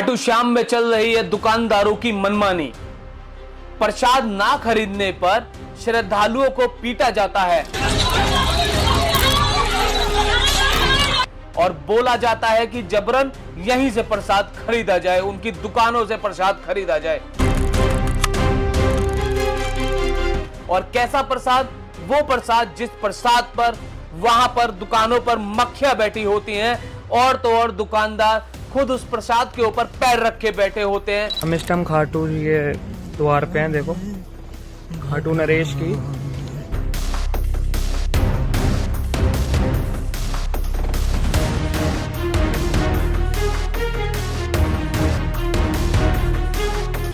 खाटू श्याम में चल रही है दुकानदारों की मनमानी। प्रसाद ना खरीदने पर श्रद्धालुओं को पीटा जाता है और बोला जाता है कि जबरन यहीं से प्रसाद खरीदा जाए, उनकी दुकानों से प्रसाद खरीदा जाए। और कैसा प्रसाद? वो प्रसाद जिस प्रसाद पर वहां पर दुकानों पर मक्खियां बैठी होती हैं और तो और दुकानदार खुद उस प्रसाद के ऊपर पैर रख के बैठे होते हैं। हम इस टाइम खाटू ये द्वार पे हैं, देखो खाटू नरेश की।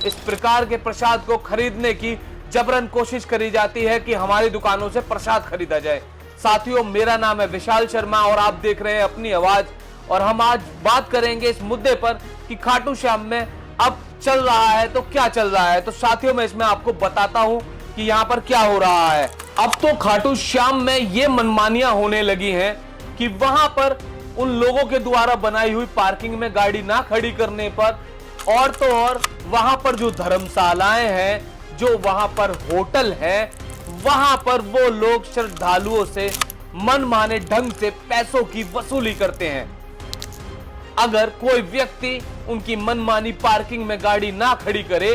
इस प्रकार के प्रसाद को खरीदने की जबरन कोशिश करी जाती है कि हमारी दुकानों से प्रसाद खरीदा जाए। साथियों, मेरा नाम है विशाल शर्मा और आप देख रहे हैं अपनी आवाज। और हम आज बात करेंगे इस मुद्दे पर कि खाटू श्याम में अब चल रहा है तो क्या चल रहा है। तो साथियों, मैं इसमें आपको बताता हूं कि यहाँ पर क्या हो रहा है। अब तो खाटू श्याम में ये मनमानियां होने लगी हैं कि वहां पर उन लोगों के द्वारा बनाई हुई पार्किंग में गाड़ी ना खड़ी करने पर और तो और वहां पर जो धर्मशालाएं हैं, जो वहां पर होटल है, वहां पर वो लोग श्रद्धालुओं से मनमाने ढंग से पैसों की वसूली करते हैं। अगर कोई व्यक्ति उनकी मनमानी पार्किंग में गाड़ी ना खड़ी करे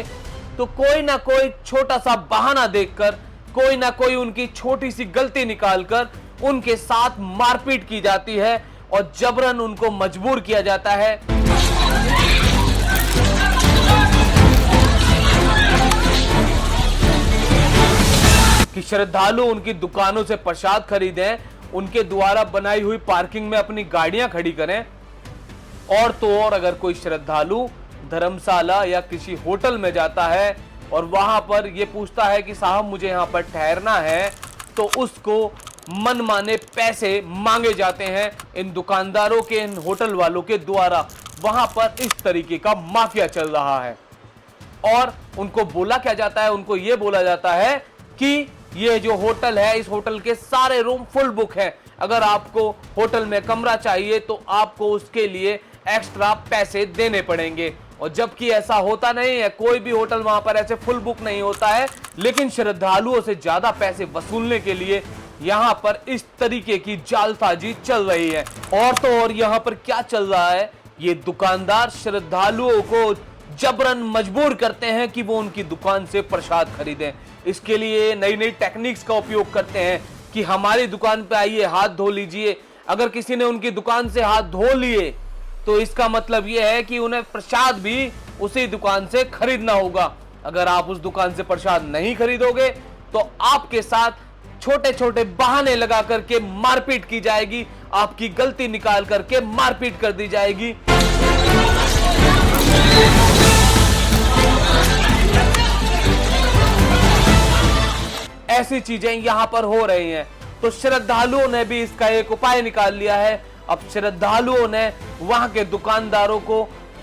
तो कोई ना कोई छोटा सा बहाना देखकर, कोई ना कोई उनकी छोटी सी गलती निकालकर उनके साथ मारपीट की जाती है और जबरन उनको मजबूर किया जाता है कि श्रद्धालु उनकी दुकानों से प्रसाद खरीदें, उनके द्वारा बनाई हुई पार्किंग में अपनी गाड़ियां खड़ी करें। और तो और अगर कोई श्रद्धालु धर्मशाला या किसी होटल में जाता है और वहां पर यह पूछता है कि साहब मुझे यहां पर ठहरना है, तो उसको मनमाने पैसे मांगे जाते हैं इन दुकानदारों के, इन होटल वालों के द्वारा। वहां पर इस तरीके का माफिया चल रहा है और उनको बोला क्या जाता है? उनको यह बोला जाता है कि ये जो होटल है, इस होटल के सारे रूम फुल बुक है। अगर आपको होटल में कमरा चाहिए तो आपको उसके लिए एक्स्ट्रा पैसे देने पड़ेंगे। और जबकि ऐसा होता नहीं है, कोई भी होटल वहां पर ऐसे फुल बुक नहीं होता है, लेकिन श्रद्धालुओं से ज्यादा पैसे वसूलने के लिए यहां पर इस तरीके की जालसाजी चल रही है। और तो और यहां पर क्या चल रहा है, ये दुकानदार श्रद्धालुओं को जबरन मजबूर करते हैं कि वो उनकी दुकान से प्रसाद खरीदें। इसके लिए नई नई टेक्निक्स का उपयोग करते हैं कि हमारी दुकान पे आइए, हाथ धो लीजिए। अगर किसी ने उनकी दुकान से हाथ धो लिए तो इसका मतलब यह है कि उन्हें प्रसाद भी उसी दुकान से खरीदना होगा। अगर आप उस दुकान से प्रसाद नहीं खरीदोगे तो आपके साथ छोटे छोटे बहाने लगा करके मारपीट की जाएगी, आपकी गलती निकाल करके मारपीट कर दी जाएगी। ऐसी चीजें यहां पर हो रही हैं। तो श्रद्धालुओं ने भी इसका एक उपाय निकाल लिया है। अब श्रद्धालुओं ने वहां के दुकानदारों को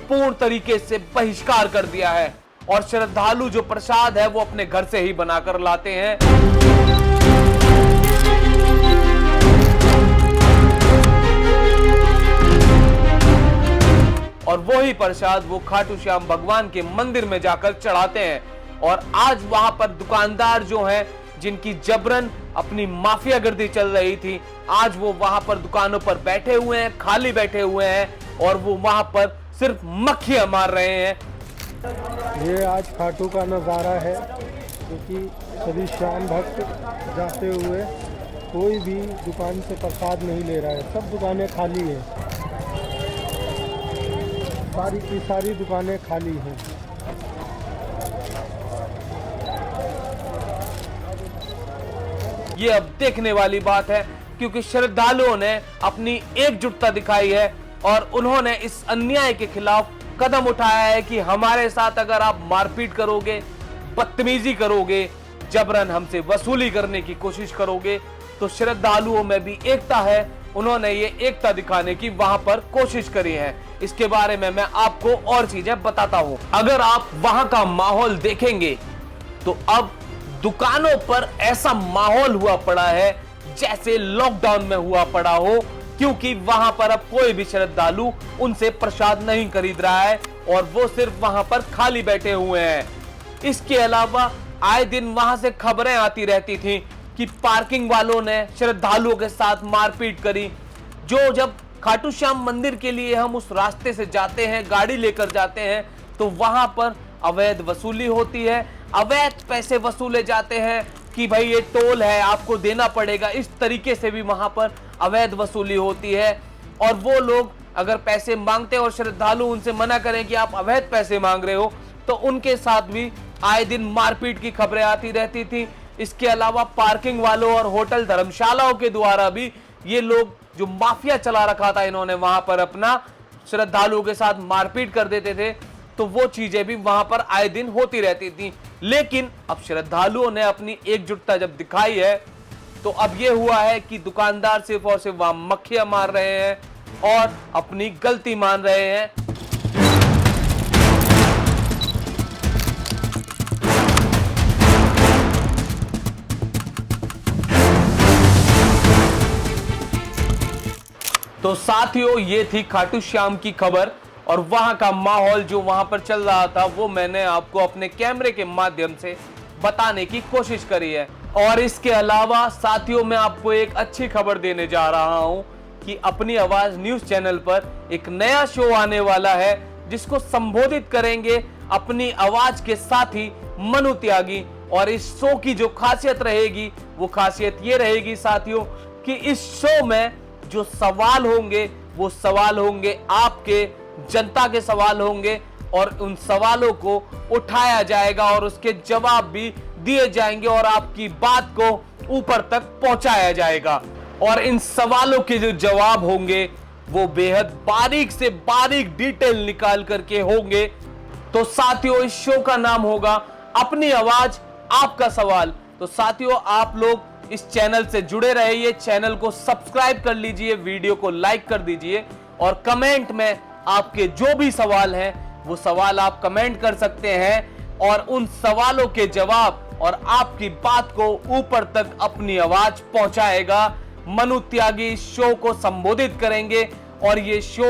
पूर्ण तरीके से बहिष्कार कर दिया है और श्रद्धालु जो प्रसाद है वो अपने घर से ही बनाकर लाते हैं। और वही प्रसाद वो खाटू श्याम भगवान के मंदिर में जाकर चढ़ाते हैं। और आज वहां पर दुकानदार जो हैं, जिनकी जबरन अपनी माफियागर्दी चल रही थी, आज वो वहां पर दुकानों पर बैठे हुए हैं, खाली बैठे हुए हैं और वो वहां पर सिर्फ मक्खियां मार रहे हैं। ये आज खाटू का नज़ारा है, क्योंकि सभी श्याम भक्त जाते हुए कोई भी दुकान से प्रसाद नहीं ले रहा है, सब दुकानें खाली हैं, सारी की सारी दुकानें खाली हैं। ये अब देखने वाली बात है, क्योंकि श्रद्धालुओं ने अपनी एकजुटता दिखाई है और उन्होंने इस अन्याय के खिलाफ कदम उठाया है कि हमारे साथ अगर आप मारपीट करोगे, बदतमीजी करोगे, जबरन हमसे वसूली करने की कोशिश करोगे, तो श्रद्धालुओं में भी एकता है। उन्होंने ये एकता दिखाने की वहां पर कोशिश करी है। इसके बारे में मैं आपको और चीजें बताता हूं। अगर आप वहां का माहौल देखेंगे तो अब दुकानों पर ऐसा माहौल हुआ पड़ा है जैसे लॉकडाउन में हुआ पड़ा हो। क्योंकि वहां पर अब कोई भी श्रद्धालु उनसे प्रसाद नहीं खरीद रहा है और वो सिर्फ वहां पर खाली बैठे हुए हैं। इसके अलावा आए दिन वहां से खबरें आती रहती थी कि पार्किंग वालों ने श्रद्धालुओं के साथ मारपीट करी। जब खाटू श्याम मंदिर के लिए हम उस रास्ते से जाते हैं, गाड़ी लेकर जाते हैं, तो वहां पर अवैध वसूली होती है, अवैध पैसे वसूले जाते हैं कि भाई ये टोल है, आपको देना पड़ेगा। इस तरीके से भी वहां पर अवैध वसूली होती है और वो लोग अगर पैसे मांगते हैं और श्रद्धालु उनसे मना करें कि आप अवैध पैसे मांग रहे हो, तो उनके साथ भी आए दिन मारपीट की खबरें आती रहती थी। इसके अलावा पार्किंग वालों और होटल धर्मशालाओं के द्वारा भी ये लोग जो माफिया चला रखा था इन्होंने, वहां पर अपना श्रद्धालुओं के साथ मारपीट कर देते थे, तो वो चीजें भी वहां पर आए दिन होती रहती थी। लेकिन अब श्रद्धालुओं ने अपनी एकजुटता जब दिखाई है, तो अब ये हुआ है कि दुकानदार सिर्फ और सिर्फ वहां मक्खियां मार रहे हैं और अपनी गलती मान रहे हैं। तो साथियों, ये थी खाटू श्याम की खबर और वहां का माहौल जो वहां पर चल रहा था, वो मैंने आपको अपने कैमरे के माध्यम से बताने की कोशिश करी है। और इसके अलावा साथियों, मैं आपको एक अच्छी खबर देने जा रहा हूं कि अपनी आवाज न्यूज चैनल पर एक नया शो आने वाला है, जिसको संबोधित करेंगे अपनी आवाज के साथी मनु त्यागी। और इस शो की जो खासियत रहेगी, वो खासियत ये रहेगी साथियों कि इस शो में जो सवाल होंगे, वो सवाल होंगे आपके, जनता के सवाल होंगे और उन सवालों को उठाया जाएगा और उसके जवाब भी दिए जाएंगे और आपकी बात को ऊपर तक पहुंचाया जाएगा। और इन सवालों के जो जवाब होंगे वो बेहद बारीक से बारीक डिटेल निकाल करके होंगे। तो साथियों, इस शो का नाम होगा अपनी आवाज आपका सवाल। तो साथियों, आप लोग इस चैनल से जुड़े रहिए, चैनल को सब्सक्राइब कर लीजिए, वीडियो को लाइक कर दीजिए और कमेंट में आपके जो भी सवाल हैं वो सवाल आप कमेंट कर सकते हैं और उन सवालों के जवाब और आपकी बात को ऊपर तक अपनी आवाज पहुंचाएगा मनु त्यागी। इस शो को संबोधित करेंगे और ये शो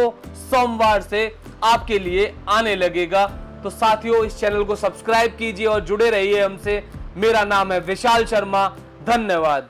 सोमवार से आपके लिए आने लगेगा। तो साथियों, इस चैनल को सब्सक्राइब कीजिए और जुड़े रहिए हमसे। मेरा नाम है विशाल शर्मा। धन्यवाद।